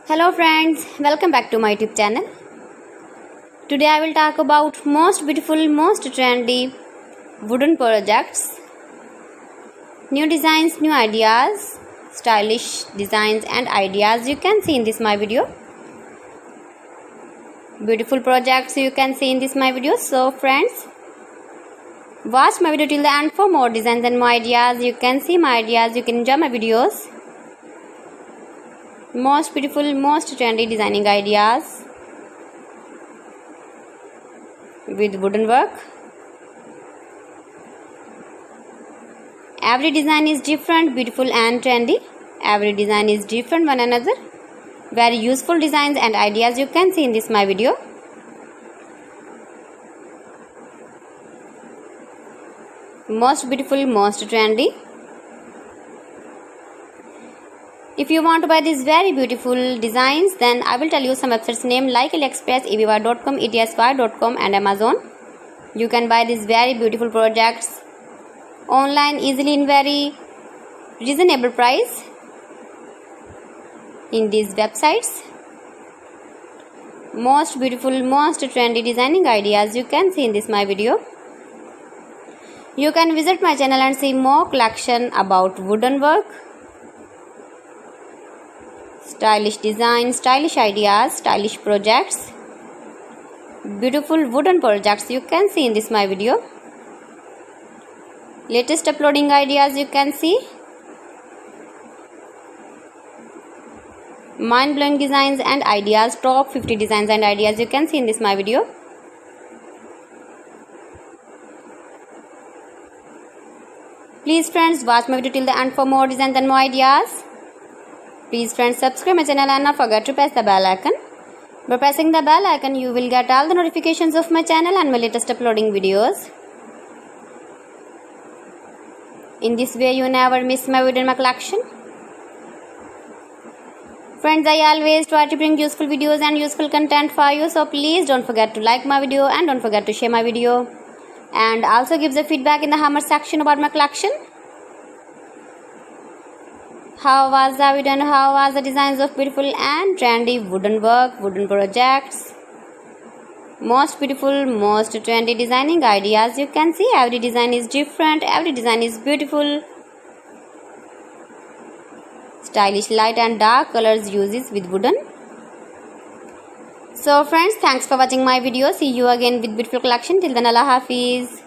Hello friends, welcome back to my YouTube channel. Today I will talk about most beautiful, most trendy wooden projects, new designs, new ideas, stylish designs and ideas you can see in this my video. Beautiful projects you can see in this my video. So friends, watch my video till the end for more designs and more ideas. You can see my ideas, you can enjoy my videos. Most beautiful, most trendy designing ideas with wooden work. Every design is different, beautiful and trendy. Every design is different one another. Very useful designs and ideas you can see in this my video. Most beautiful, most trendy. If you want to buy these very beautiful designs, then I will tell you some websites name like AliExpress, eBay.com, etsy.com and Amazon. You can buy these very beautiful projects online easily in very reasonable price in these websites. Most beautiful, most trendy designing ideas you can see in this my video. You can visit my channel and see more collection about wooden work, stylish design, stylish ideas, stylish projects, beautiful wooden projects you can see in this my video. Latest uploading ideas you can see. Mind-blowing designs and ideas, top 50 designs and ideas you can see in this my video. Please friends, watch my video till the end for more designs and more ideas. Please friends, subscribe my channel and not forget to press the bell icon. By pressing the bell icon, you will get all the notifications of my channel and my latest uploading videos. In this way, you never miss my video in my collection. Friends, I always try to bring useful videos and useful content for you. So please don't forget to like my video and don't forget to share my video. And also give the feedback in the comment section about my collection. How was the video and how was the designs of beautiful and trendy wooden work, wooden projects. Most beautiful, most trendy designing ideas you can see. Every design is different, every design is beautiful. Stylish light and dark colors uses with wooden. So friends, thanks for watching my video. See you again with beautiful collection. Till then, Allah Hafiz.